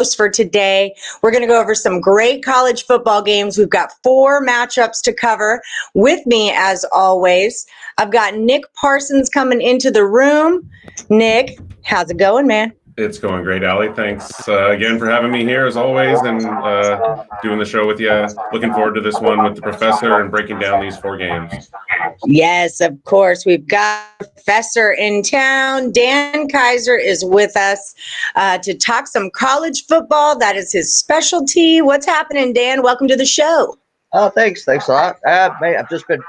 for today. We're going to go over some great college football games. We've got 4 matchups to cover. With me, as always, I've got Nick Parsons coming into the room. Nick, how's it going, man? It's going great, Ali. Thanks again for having me here, as always, and doing the show with you. Looking forward to this one with the professor and breaking down these 4 games. Yes, of course. We've got a professor in town. Dan Kaiser is with us to talk some college football. That is his specialty. What's happening, Dan? Welcome to the show. Oh, thanks a lot. Mate, I've just been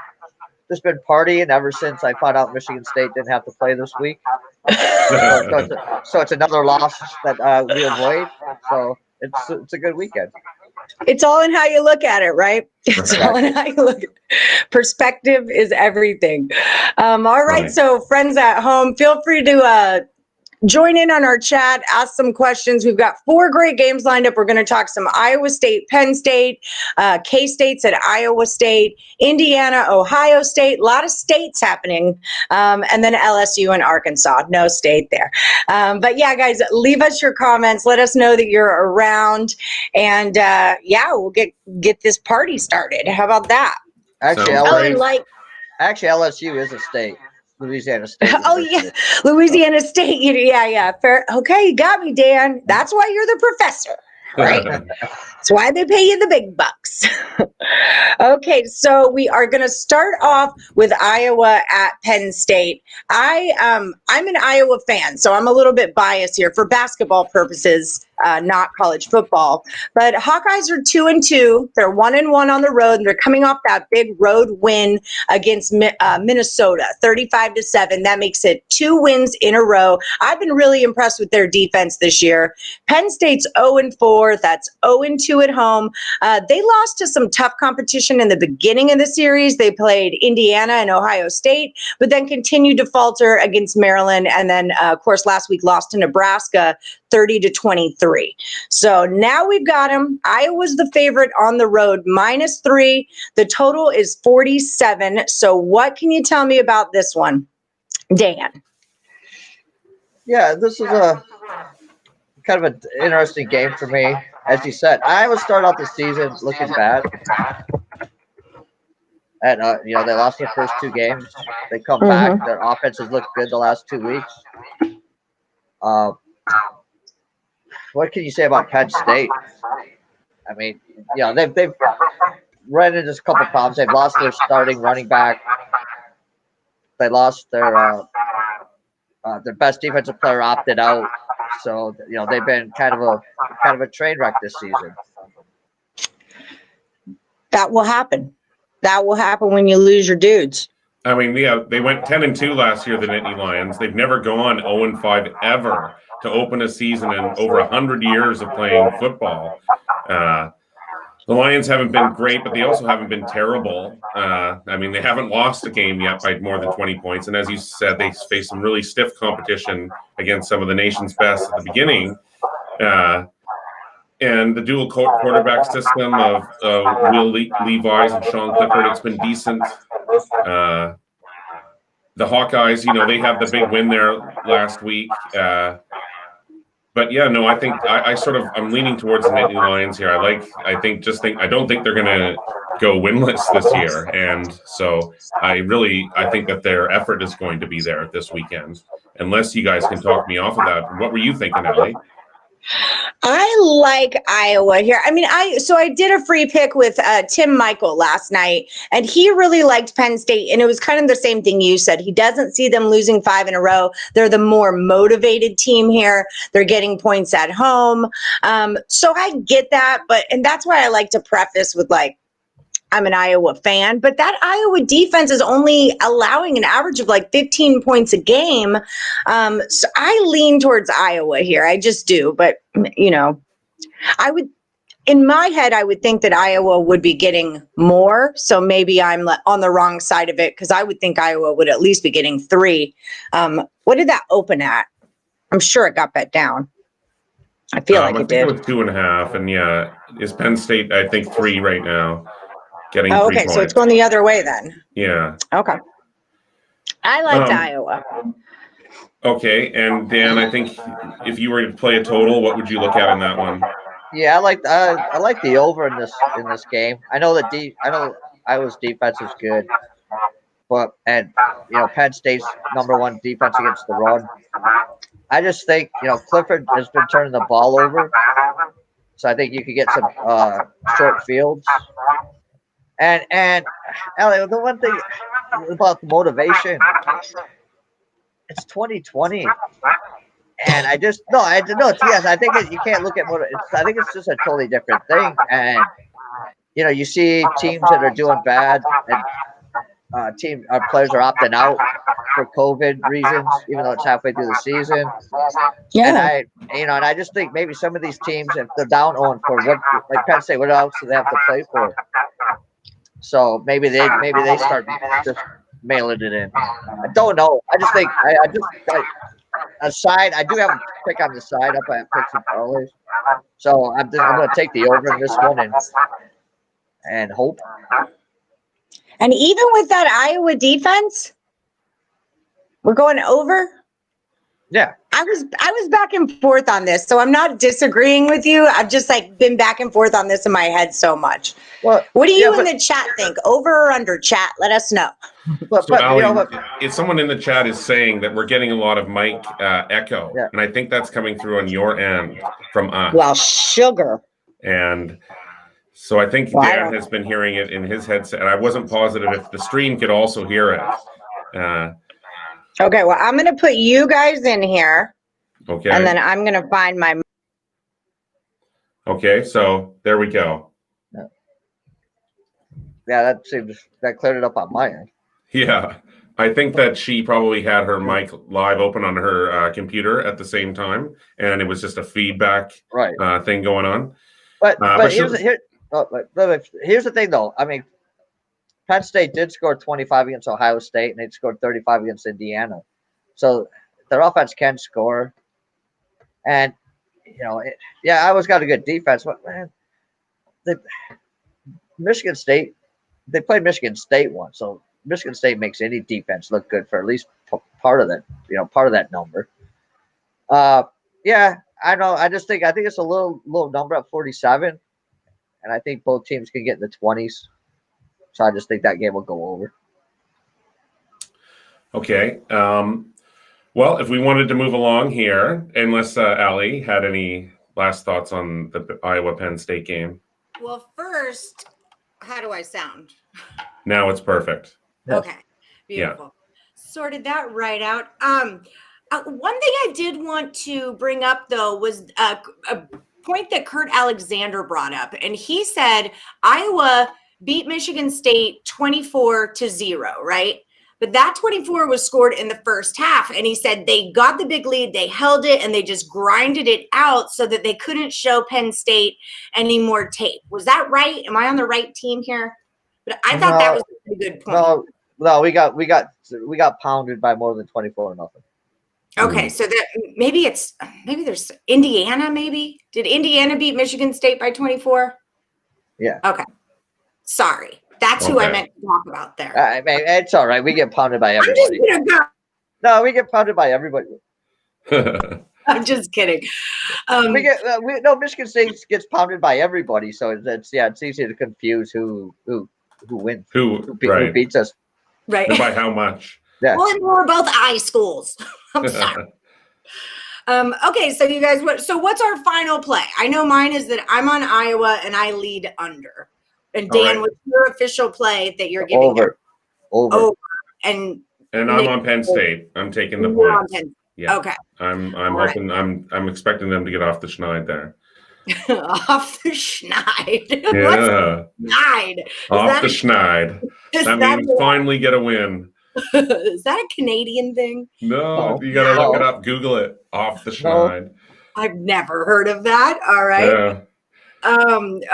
partying ever since I found out Michigan State didn't have to play this week. So it's another loss that we avoid. So it's a good weekend. It's all in how you look at it, right? It's all in how you look at it. Perspective is everything. All right. So friends at home, feel free to join in on our chat, ask some questions. We've got 4 great games lined up. We're going to talk some Iowa State, Penn State, K-State's at Iowa State, Indiana, Ohio State, a lot of states happening, and then LSU and Arkansas. No state there. But yeah, guys, leave us your comments. Let us know that you're around, and we'll get this party started. How about that? Actually, LSU is a state. Louisiana State. Oh, yeah. Louisiana State. Yeah. Fair. Okay, you got me, Dan. That's why you're the professor, right? That's why they pay you the big bucks. Okay, so we are going to start off with Iowa at Penn State. I'm an Iowa fan, so I'm a little bit biased here for basketball purposes, not college football. But Hawkeyes are 2-2. They're 1-1 on the road, and they're coming off that big road win against Minnesota, 35-7. That makes it 2 wins in a row. I've been really impressed with their defense this year. Penn State's 0-4. That's 0-2 at home. They lost to some tough competition in the beginning of the series. They played Indiana and Ohio State, but then continued to falter against Maryland. And then, of course, last week lost to Nebraska 30-23. So now we've got them. Iowa's the favorite on the road, -3. The total is 47. So what can you tell me about this one, Dan? Yeah, this is a kind of an interesting game for me. As you said, Iowa started out the season looking bad. And, they lost their first 2 games. They come back. Their offense has looked good the last 2 weeks. What can you say about Penn State? I mean, they've run into a couple problems. They've lost their starting running back. They lost their best defensive player opted out. So, they've been kind of a train wreck this season. That will happen. That will happen when you lose your dudes. I mean, they went 10-2 last year, the Nittany Lions. They've never gone 0-5 ever to open a season in over 100 years of playing football. The Lions haven't been great, but they also haven't been terrible. I mean, they haven't lost a game yet by more than 20 points. And as you said, they faced some really stiff competition against some of the nation's best at the beginning. And the dual quarterback system of Will Levis and Sean Clifford, it's been decent. The Hawkeyes, they have the big win there last week. But yeah, no, I think I'm leaning towards the Nittany Lions here. I don't think they're going to go winless this year. And so I think that their effort is going to be there this weekend, unless you guys can talk me off of that. What were you thinking, Ali? I like Iowa here. I mean, I did a free pick with Tim Michael last night, and he really liked Penn State, and it was kind of the same thing you said. He doesn't see them losing 5 in a row. They're the more motivated team here. They're getting points at home. So I get that, and that's why I like to preface with I'm an Iowa fan, but that Iowa defense is only allowing an average of 15 points a game. So I lean towards Iowa here. I just do. But, in my head, I would think that Iowa would be getting more. So maybe I'm on the wrong side of it because I would think Iowa would at least be getting 3. What did that open at? I'm sure it got bet down. I feel like it did. It was 2.5. And yeah, is Penn State, I think, 3 right now. Getting 3 points. So it's going the other way then. Yeah. Okay. I liked Iowa. Okay, and Dan, I think if you were to play a total, what would you look at in that one? Yeah, I like the over in this game. I know I know Iowa's defense is good, but Penn State's #1 defense against the run. I just think Clifford has been turning the ball over, so I think you could get some short fields. And Ellie, the one thing about the motivation, it's 2020. And I just no, yes, I think you can't look at I think it's just a totally different thing. And you see teams that are doing bad, and players are opting out for COVID reasons, even though it's halfway through the season. Yeah. And I just think maybe some of these teams, if they're down on for like Penn State, what else do they have to play for? So maybe they start just mailing it in. I don't know. I just think aside, I do have a pick on the side up at picks and parlays. So I'm going to take the over in this one and hope. And even with that Iowa defense, we're going over. Yeah. I was back and forth on this, so I'm not disagreeing with you. I've just been back and forth on this in my head so much. Well, what do you in the chat think? Over or under, chat? Let us know. So, Ali, if someone in the chat is saying that we're getting a lot of mic echo, and I think that's coming through on your end from us. Well, sugar. And so I think Dan has been hearing it in his headset, and I wasn't positive if the stream could also hear it. Okay, well, I'm going to put you guys in here. Okay. And then I'm going to find my. Okay, so there we go. Yeah, that cleared it up on my end. Yeah, I think that she probably had her mic live open on her computer at the same time, and it was just a feedback thing going on. But here's the thing, though. I mean, Penn State did score 25 against Ohio State, and they scored 35 against Indiana. So their offense can score. And, Iowa's got a good defense. But, man, Michigan State, they played Michigan State once. So Michigan State makes any defense look good for at least part of that number. Yeah, I know. I think it's a little number at 47. And I think both teams can get in the 20s. So I just think that game will go over. Okay. Well, if we wanted to move along here, unless Ali had any last thoughts on the Iowa-Penn State game. Well, first, how do I sound? Now it's perfect. Okay. Beautiful. Yeah. Sorted that right out. One thing I did want to bring up, though, was a point that Kurt Alexander brought up. And he said Iowa beat Michigan State 24-0, right? But that 24 was scored in the first half. And he said they got the big lead, they held it, and they just grinded it out so that they couldn't show Penn State any more tape. Was that right? Am I on the right team here? But I thought that was a pretty good point. No, we got pounded by more than 24-0. Okay, so that maybe there's Indiana, maybe? Did Indiana beat Michigan State by 24? Yeah. Okay. Sorry. That's who I meant to talk about there. It's all right. We get pounded by everybody. I'm just gonna go. No, we get pounded by everybody. I'm just kidding. Michigan State gets pounded by everybody, so it's easy to confuse who wins, who beats us, right? And by how much? Yeah. Well, and we're both I schools. I'm sorry. Okay, so you guys, what's our final play? I know mine is that I'm on Iowa and I lead under. And Dan, what's your official play that you're giving? Over. And I'm on Penn State. I'm taking the points. Yeah. Okay. I'm hoping I'm expecting them to get off the schneid there. Off the schneid. Yeah. Schneid. Off the schneid. That means finally get a win. Is that a Canadian thing? No, you gotta look it up. Google it. Off the schneid. I've never heard of that. All right. Yeah.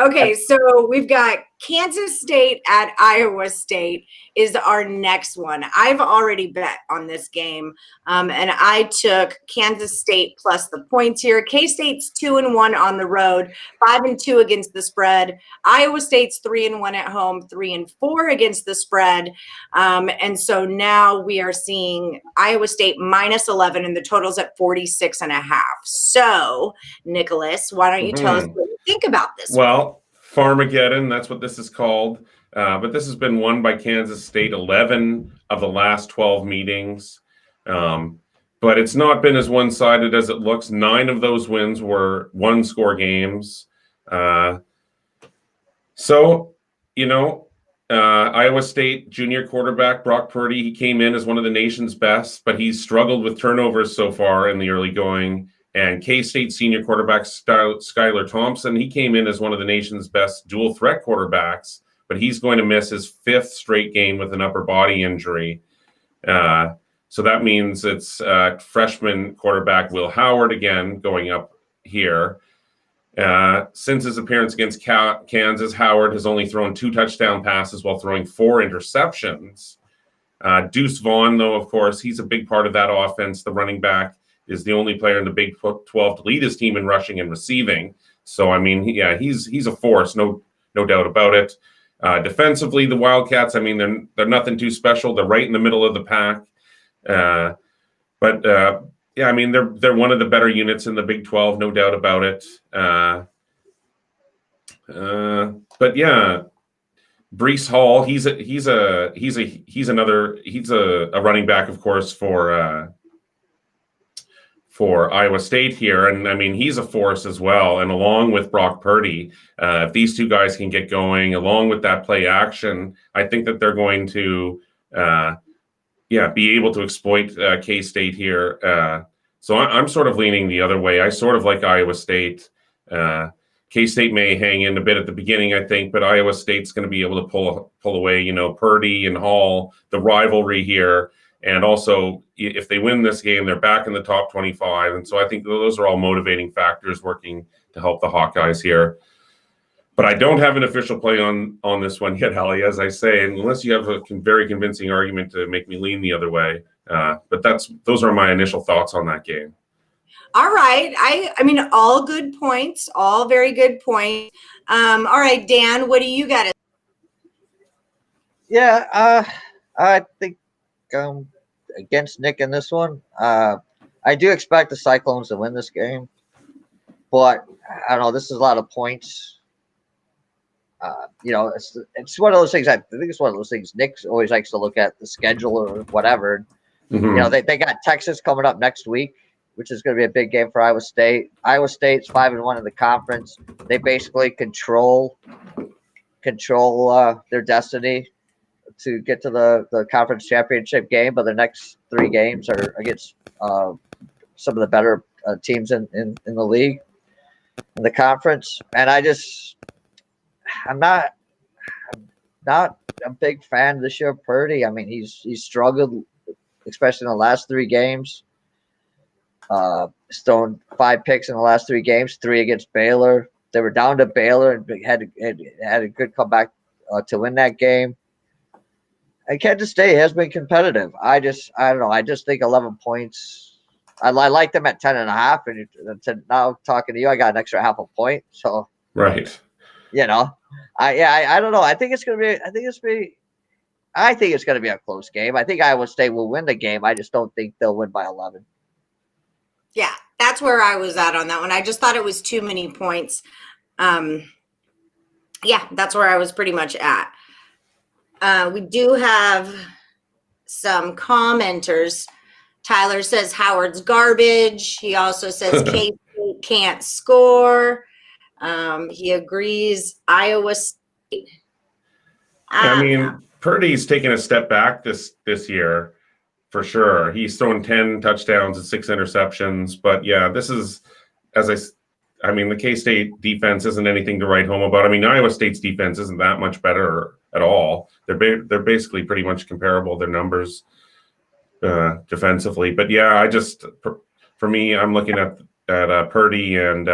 Okay, so we've got Kansas State at Iowa State is our next one. I've already bet on this game, and I took Kansas State plus the points here. K-State's 2-1 on the road, 5-2 against the spread. Iowa State's 3-1 at home, 3-4 against the spread. And so now we are seeing Iowa State minus 11, and the total's at 46.5. So, Nicholas, why don't you tell us what you think about this? Well, Farmageddon, that's what this is called. But this has been won by Kansas State 11 of the last 12 meetings. But it's not been as one-sided as it looks. 9 of those wins were one-score games. Iowa State junior quarterback Brock Purdy, he came in as one of the nation's best, but he's struggled with turnovers so far in the early going. And K-State senior quarterback Skylar Thompson, he came in as one of the nation's best dual threat quarterbacks, but he's going to miss his 5th straight game with an upper body injury. So that means it's freshman quarterback Will Howard again going up here. Since his appearance against Kansas, Howard has only thrown 2 touchdown passes while throwing 4 interceptions. Deuce Vaughn, though, of course, he's a big part of that offense. The running back is the only player in the Big 12 to lead his team in rushing and receiving. So, I mean, he's a force, no doubt about it. Defensively, the Wildcats, I mean, they're nothing too special. They're right in the middle of the pack. But I mean, they're one of the better units in the Big 12, no doubt about it. But yeah, Breece Hall, he's a running back, of course, for Iowa State here. And I mean, he's a force as well. And along with Brock Purdy, if these two guys can get going, along with that play action, I think that they're going to, be able to exploit K-State here. So I'm sort of leaning the other way. I sort of like Iowa State. K-State may hang in a bit at the beginning, I think, but Iowa State's going to be able to pull away, Purdy and Hall, the rivalry here. And also, if they win this game, they're back in the top 25. And so I think those are all motivating factors working to help the Hawkeyes here. But I don't have an official play on this one yet, Ali, as I say, unless you have a very convincing argument to make me lean the other way. But those are my initial thoughts on that game. All right. I mean, all good points, all very good points. All right, Dan, what do you got? Yeah, I think against Nick in this one. I do expect the Cyclones to win this game, but I don't know. This is a lot of points. It's one of those things. I think it's one of those things Nick always likes to look at the schedule or whatever. Mm-hmm. They got Texas coming up next week, which is going to be a big game for Iowa State. Iowa State's 5-1 in the conference. They basically control their destiny to get to the conference championship game, but the next 3 games are against some of the better teams in the league, in the conference. And I'm not a big fan this year of Purdy. I mean, he's struggled, especially in the last 3 games. He's thrown 5 picks in the last 3 games, 3 against Baylor. They were down to Baylor and had a good comeback to win that game. And Kansas State has been competitive. I don't know. I just think 11 points. I like them at 10.5. And now talking to you, I got an extra half a point. So right. I don't know. I think it's gonna be a close game. I think Iowa State will win the game. I just don't think they'll win by 11. Yeah, that's where I was at on that one. I just thought it was too many points. That's where I was pretty much at. We do have some commenters. Tyler says Howard's garbage. He also says K-State can't score. He agrees Iowa State. I mean, Purdy's taken a step back this year for sure. He's thrown 10 touchdowns and 6 interceptions. But yeah, this is, I mean, the K-State defense isn't anything to write home about. I mean, Iowa State's defense isn't that much better at all. They're basically pretty much comparable, their numbers defensively. But yeah, for me, I'm looking at Purdy and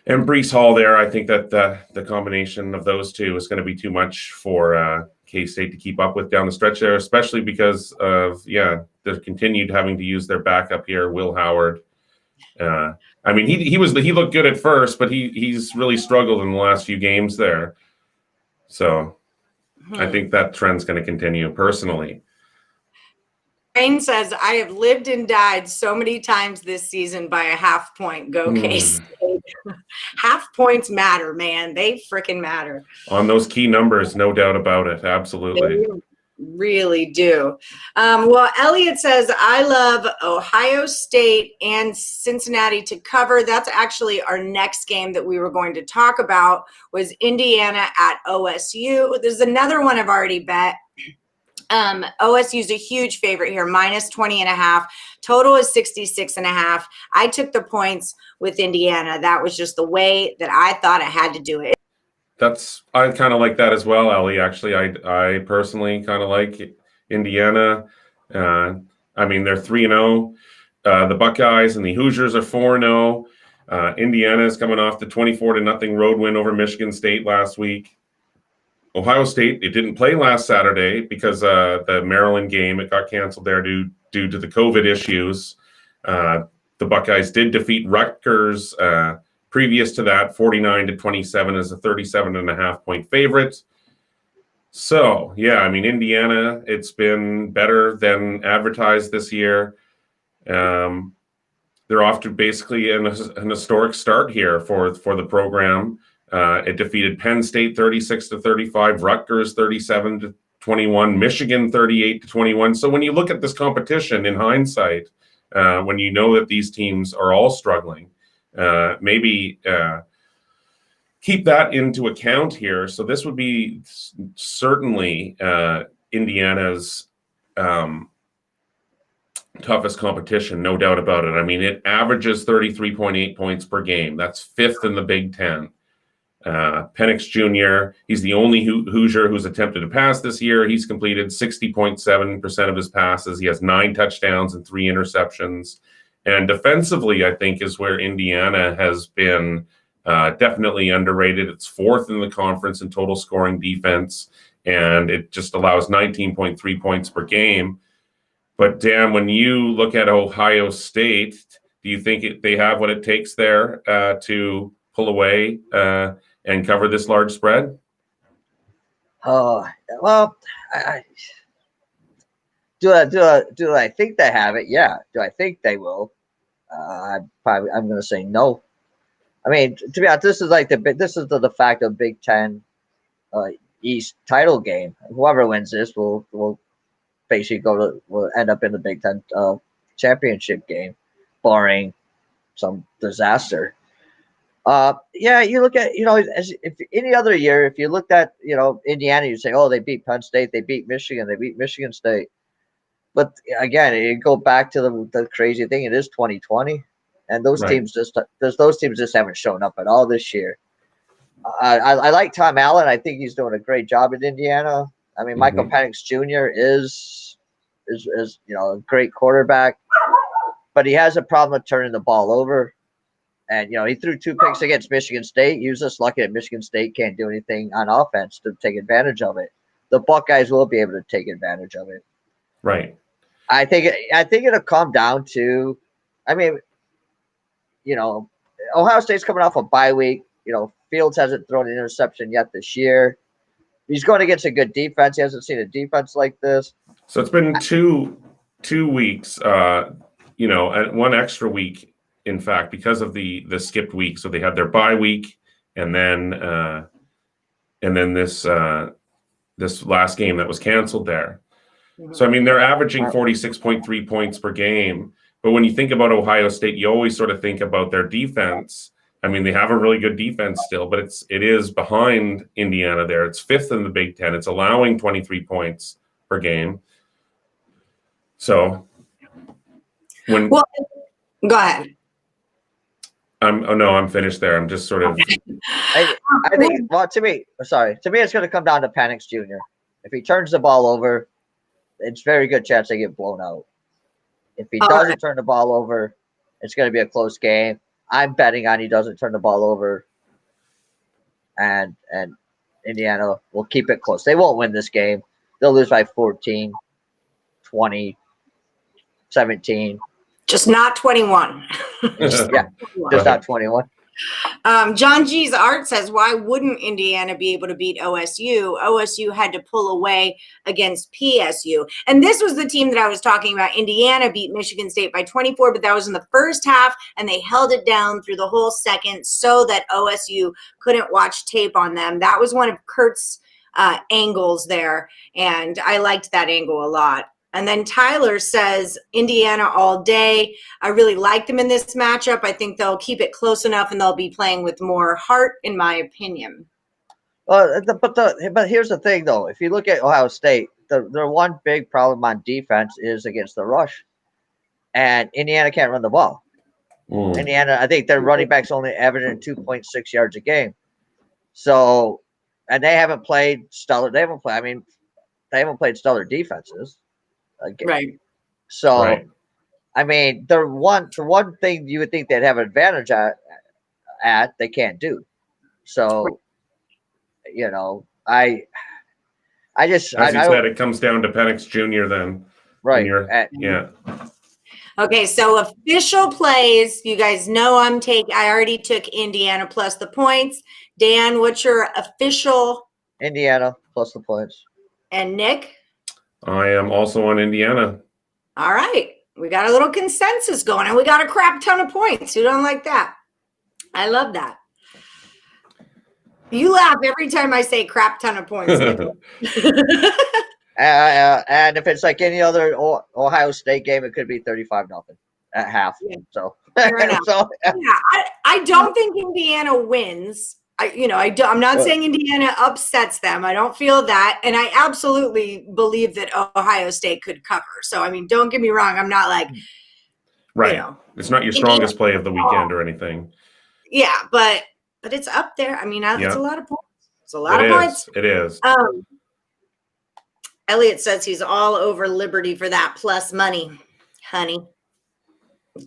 And Brees Hall there, I think that the combination of those two is going to be too much for K-State to keep up with down the stretch there, especially because of, they've continued having to use their backup here, Will Howard. I mean, he looked good at first, but he's really struggled in the last few games there. So I think that trend's going to continue personally. Rain says, I have lived and died so many times this season by a half point. Go K-State. Half points matter, man. They freaking matter. On those key numbers, no doubt about it. Absolutely. They really do. Well, Elliot says, I love Ohio State and Cincinnati to cover. That's actually our next game that we were going to talk about was Indiana at OSU. There's another one I've already bet. OSU's a huge favorite here, minus 20.5. Total is 66.5. I took the points with Indiana. That was just the way that I thought I had to do it. I kind of like that as well, Ellie. Actually, I personally kind of like Indiana. I mean, they're 3-0. The Buckeyes and the Hoosiers are 4-0. Indiana is coming off the 24-0 road win over Michigan State last week. Ohio State, it didn't play last Saturday because the Maryland game, it got canceled there due to the COVID issues. The Buckeyes did defeat Rutgers previous to that, 49-27 as a 37.5 point favorite. So, I mean, Indiana, it's been better than advertised this year. They're off to basically an historic start here for the program. It defeated Penn State 36-35, Rutgers 37-21, Michigan 38-21. So when you look at this competition in hindsight, when you know that these teams are all struggling, maybe keep that into account here. So this would be certainly Indiana's toughest competition, no doubt about it. I mean, it averages 33.8 points per game. That's fifth in the Big Ten. Penix Jr., he's the only Hoosier who's attempted to pass this year. He's completed 60.7% of his passes. He has 9 touchdowns and 3 interceptions. And defensively, I think, is where Indiana has been definitely underrated. It's 4th in the conference in total scoring defense, and it just allows 19.3 points per game. But, Dan, when you look at Ohio State, do you think they have what it takes there to pull away and cover this large spread? Well, do I think they have it? Yeah. Do I think they will? I'm going to say no. I mean, to be honest, this is the de facto Big Ten East title game. Whoever wins this will basically will end up in the Big Ten championship game, barring some disaster. You look at, if any other year, if you looked at, Indiana, you say, oh, they beat Penn State, they beat Michigan, they beat Michigan State. But again, you go back to the crazy thing. It is 2020, and those teams just haven't shown up at all this year. I like Tom Allen. I think he's doing a great job at Indiana. I mean, Michael Penix Jr. is a great quarterback, but he has a problem with turning the ball over. And, he threw 2 picks against Michigan State. He was just lucky that Michigan State can't do anything on offense to take advantage of it. The Buckeyes will be able to take advantage of it. Right. I think it'll come down to, Ohio State's coming off a bye week. Fields hasn't thrown an interception yet this year. He's going against a good defense. He hasn't seen a defense like this. So it's been two weeks, and one extra week, in fact, because of the skipped week. So they had their bye week, and then this last game that was canceled there. So, I mean, they're averaging 46.3 points per game. But when you think about Ohio State, you always sort of think about their defense. I mean, they have a really good defense still, but it is behind Indiana there. It's 5th in the Big Ten. It's allowing 23 points per game. So, Well, go ahead. I'm finished there. I'm just sort of. I think. Well, to me, it's going to come down to Penix Jr. If he turns the ball over, it's very good chance they get blown out. If he doesn't turn the ball over, it's going to be a close game. I'm betting on he doesn't turn the ball over, and Indiana will keep it close. They won't win this game. They'll lose by 14, 20, 17. Just not 21. Just not 21. John G's Art says, why wouldn't Indiana be able to beat OSU? OSU had to pull away against PSU. And this was the team that I was talking about. Indiana beat Michigan State by 24, but that was in the first half, and they held it down through the whole second so that OSU couldn't watch tape on them. That was one of Kurt's angles there, and I liked that angle a lot. And then Tyler says, Indiana all day. I really like them in this matchup. I think they'll keep it close enough, and they'll be playing with more heart, in my opinion. But here's the thing, though. If you look at Ohio State, their one big problem on defense is against the rush. And Indiana can't run the ball. Indiana, I think their running backs only averaging 2.6 yards a game. So, and they haven't played stellar. They haven't played stellar defenses. Right. So, Right. I mean, the one thing you would think they'd have an advantage at they can't do. So, you know, I just As you said, it comes down to Penix Jr. then. right. Yeah. Okay, so official plays. You guys know I already took Indiana plus the points. Dan, what's your official? Indiana plus the points. And Nick? I am also on Indiana. All right. We got a little consensus going, and we got a crap ton of points. Who don't like that? I love that. You laugh every time I say crap ton of points. And if it's like any other Ohio State game, it could be 35-0 at half. Yeah. So, Fair enough. I don't think Indiana wins. I'm not saying Indiana upsets them. I don't feel that. And I absolutely believe that Ohio State could cover. So, I mean, don't get me wrong. I'm not like, right. It's not your strongest play of the weekend or anything. Yeah, but it's up there. I mean, it's a lot of points. It's a lot of points. It is. Elliot says he's all over Liberty for that plus money, honey.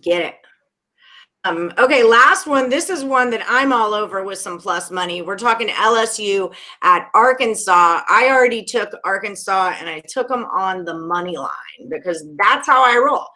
Get it. Okay, last one. This is one that I'm all over with some plus money. We're talking LSU at Arkansas. I already took Arkansas, and I took them on the money line because that's how I roll.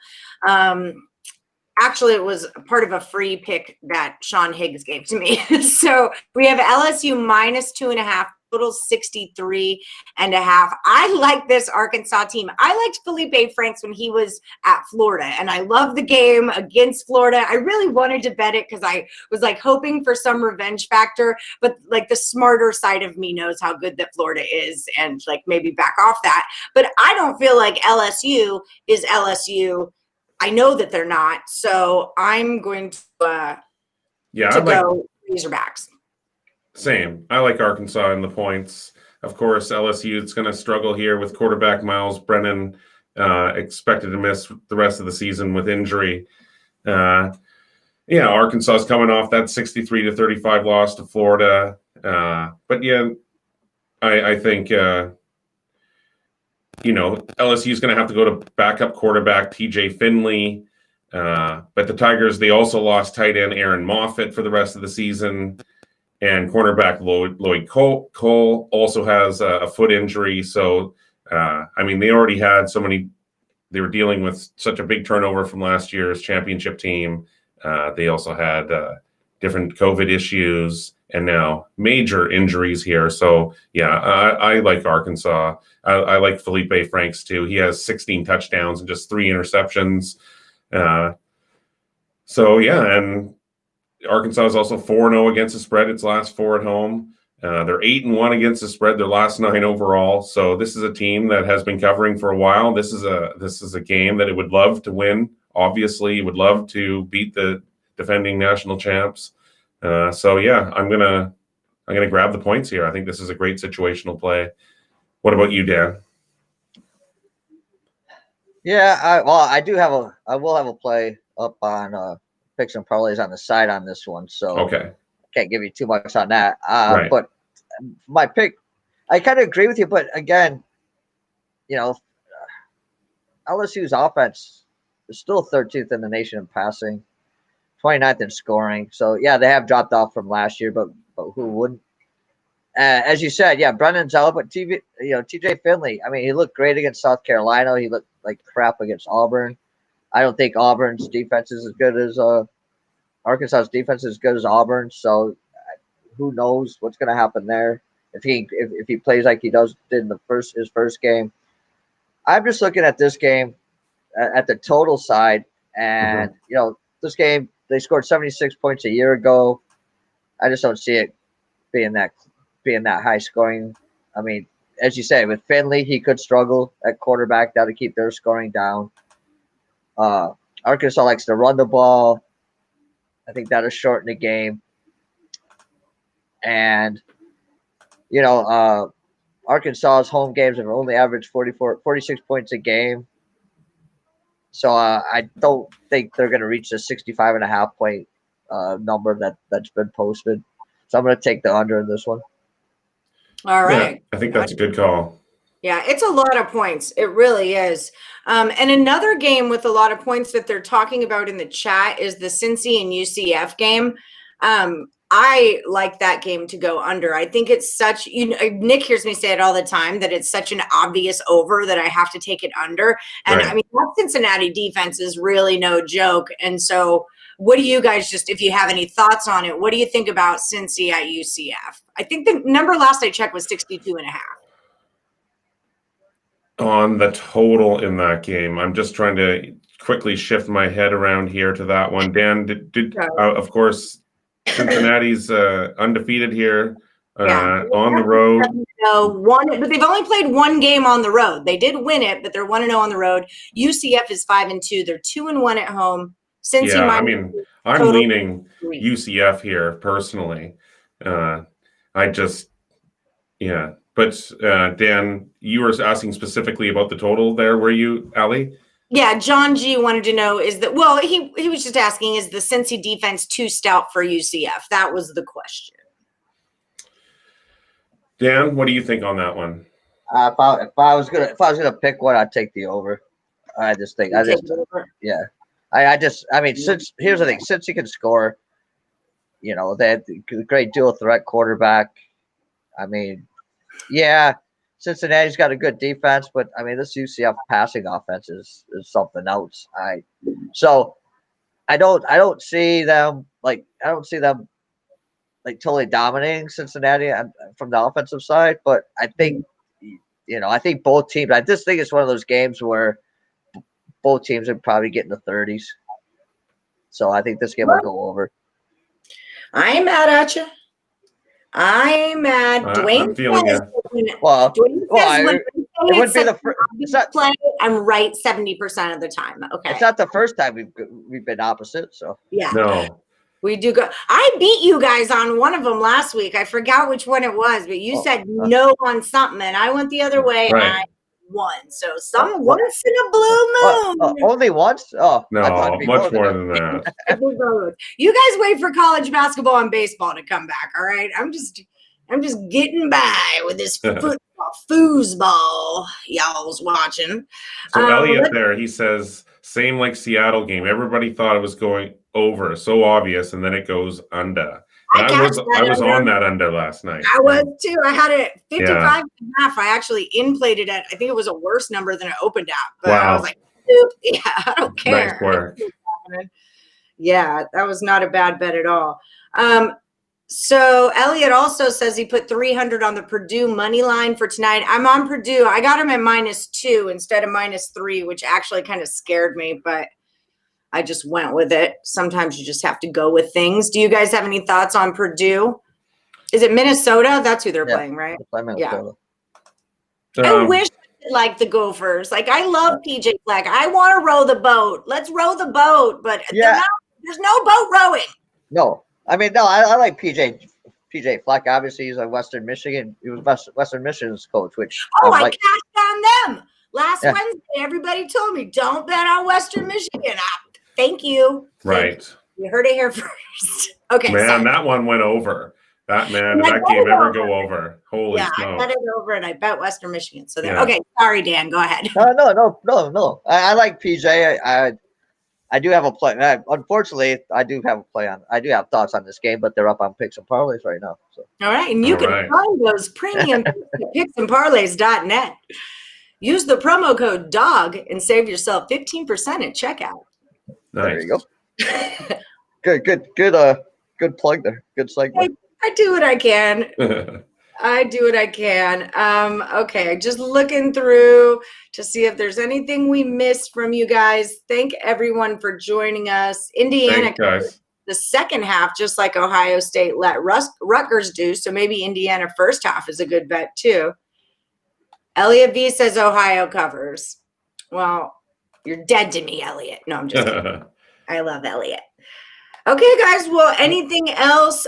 Actually, it was part of a free pick that Sean Higgs gave to me. So we have LSU minus 2.5, total 63.5. I like this Arkansas team. I liked Felipe Franks when he was at Florida, and I love the game against Florida. I really wanted to bet it because I was like hoping for some revenge factor, but like the smarter side of me knows how good that Florida is and like maybe back off that. But I don't feel like LSU is LSU. I know that they're not, so I'm going to go Razorbacks. Same. I like Arkansas in the points. Of course, LSU is going to struggle here with quarterback Miles Brennan expected to miss the rest of the season with injury. Arkansas is coming off that 63-35 loss to Florida. But yeah, I think LSU is going to have to go to backup quarterback TJ Finley. But the Tigers, they also lost tight end Aaron Moffitt for the rest of the season. And cornerback Lloyd Cole also has a foot injury. So, they already had they were dealing with such a big turnover from last year's championship team. They also had different COVID issues and now major injuries here. So, I like Arkansas. I like Felipe Franks, too. He has 16 touchdowns and just 3 interceptions. And Arkansas is also 4-0 against the spread. Its last 4 at home. They're 8-1 against the spread. Their last 9 overall. So this is a team that has been covering for a while. This is a game that it would love to win. Obviously, would love to beat the defending national champs. I'm gonna grab the points here. I think this is a great situational play. What about you, Dan? Yeah, I will have a play up on picks and parlays on the side on this one, so Okay. I can't give you too much on that. Right. But my pick, I kind of agree with you, but again, LSU's offense is still 13th in the nation in passing, 29th in scoring. So yeah, they have dropped off from last year, but who wouldn't? As you said, yeah, Brennan Zeller, but TJ Finley. I mean, he looked great against South Carolina. He looked like crap against Auburn. I don't think Auburn's defense is as good as Arkansas's defense is as good as Auburn. So who knows what's going to happen there if he plays like he did in his first game. I'm just looking at this game at the total side, and this game they scored 76 points a year ago. I just don't see it being that high scoring. I mean, as you say, with Finley, he could struggle at quarterback. That'll keep their scoring down. Arkansas likes to run the ball. I think that'll shorten the game. And, Arkansas's home games have only averaged 46 points a game. So I don't think they're going to reach the 65.5 point number that's been posted. So I'm going to take the under in this one. All right. Yeah, I think that's a good call. Yeah, it's a lot of points. It really is. And another game with a lot of points that they're talking about in the chat is the Cincy and UCF game. I like that game to go under. I think it's such, Nick hears me say it all the time, that it's such an obvious over that I have to take it under. And Right. I mean, that Cincinnati defense is really no joke. And so what do you guys, just if you have any thoughts on it, what do you think about Cincy at UCF? I think the number last I checked was 62.5. On the total in that game, I'm just trying to quickly shift my head around here to that one. Dan, of course, Cincinnati's undefeated here on the road. But they've only played one game on the road. They did win it, but they're 1-0 on the road. UCF is 5-2. They're 2-1 at home. Cincy, Yeah, I mean, I'm leaning UCF here personally. But Dan, you were asking specifically about the total there, were you, Ali? Yeah, John G wanted to know he was just asking, is the Cincy defense too stout for UCF? That was the question. Dan, what do you think on that one? If I was gonna pick one, I'd take the over. I mean, since here's the thing, since you can score, they had a great dual threat quarterback. I mean, yeah, Cincinnati's got a good defense, but I mean, this UCF passing offense is something else. I don't see them totally dominating Cincinnati from the offensive side, but I think both teams. I just think it's one of those games where both teams are probably getting the 30s. So I think this game will go over. I'm mad at you. I'm mad. Dwayne, I'm feeling it. It would be the first. Play. I'm right 70% of the time. Okay, it's not the first time we've been opposite. So yeah, no, we do go. I beat you guys on one of them last week. I forgot which one it was, but you said no on something, and I went the other way. Right. And I won. So once in a blue moon. Only once? Oh no, much more than that. You guys wait for college basketball and baseball to come back. All right, I'm just getting by with this foosball y'all's watching. So Elliot there, he says, same like Seattle game. Everybody thought it was going over, so obvious, and then it goes under. And I was on that under last night. I was too. I had it 55.5. I actually in-played it at, I think it was a worse number than it opened at. But wow. I was like, yeah, I don't care. Nice work. Yeah, that was not a bad bet at all. So Elliot also says he put 300 on the Purdue money line for tonight. I'm on Purdue. I got him at -2 instead of -3, which actually kind of scared me, but I just went with it. Sometimes you just have to go with things. Do you guys have any thoughts on Purdue? Is it Minnesota? That's who they're playing, right? Yeah. I wish like the Gophers. Like, I love PJ Fleck. I want to row the boat. Let's row the boat, but there's no boat rowing. No, I mean, no, I like PJ Fleck. Obviously, he's a Western Michigan. He was Western Michigan's coach, which I cashed on them last Wednesday. Everybody told me don't bet on Western Michigan. Thank you. Right. You heard it here first. Okay. Man, that one went over. That game ever go over? Holy smokes. I bet it over and I bet Western Michigan. So okay, sorry, Dan, go ahead. No. I like PJ. I I do have a play. Unfortunately, I do have a play on. I do have thoughts on this game, but they're up on picks and parlays right now. So. All right, and you All can right. find those premium at picksandparlays.net. Use the promo code DOG and save yourself 15% at checkout. There you Nice. go. Good plug there. Good segue. I do what I can. I do what I can. Okay, just looking through to see if there's anything we missed from you guys. Thank everyone for joining us. Indiana, Thanks, guys. the second half, just like Ohio State let Rutgers do. So maybe Indiana first half is a good bet too. Elliot V says Ohio covers. Well, you're dead to me, Elliot. No, I'm just kidding. I love Elliot. Okay, guys. Well, anything else?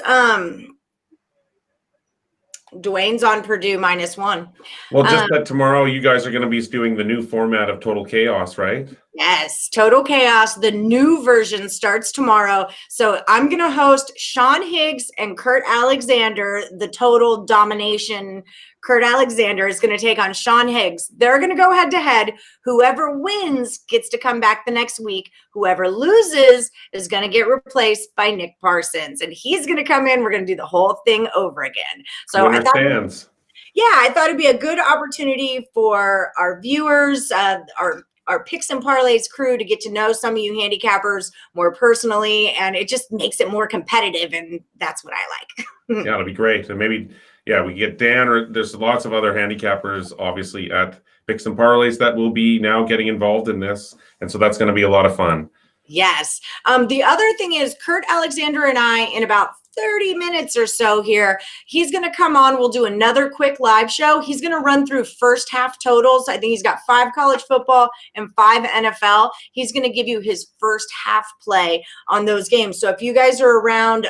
Dwayne's on Purdue -1. Well, just that tomorrow you guys are going to be doing the new format of Total Chaos, right? Yes, Total Chaos. The new version starts tomorrow. So I'm going to host Sean Higgs and Kurt Alexander, the Total Domination. Kurt Alexander is going to take on Sean Higgs. They're going to go head to head. Whoever wins gets to come back the next week. Whoever loses is going to get replaced by Nick Parsons. And he's going to come in. We're going to do the whole thing over again. So Winner stands. I thought it'd be a good opportunity for our viewers, our Picks and Parlays crew to get to know some of you handicappers more personally, and it just makes it more competitive, and that's what I like. Yeah, it'll be great. And maybe, we get Dan, or there's lots of other handicappers, obviously, at Picks and Parlays that will be now getting involved in this, and so that's going to be a lot of fun. Yes. The other thing is Kurt Alexander and I, in about 30 minutes or so here, he's going to come on. We'll do another quick live show. He's going to run through first half totals. I think he's got 5 college football and 5 NFL. He's going to give you his first half play on those games. So if you guys are around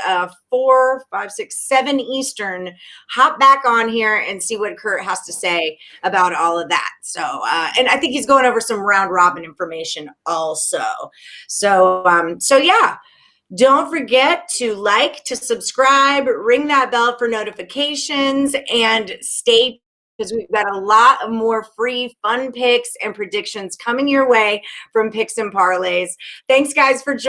4, 5, 6, 7 Eastern, hop back on here and see what Kurt has to say about all of that. So, and I think he's going over some round robin information also. So yeah. Don't forget to like, to subscribe, ring that bell for notifications, and stay, because we've got a lot of more free fun picks and predictions coming your way from Picks and Parlays. Thanks, guys, for joining.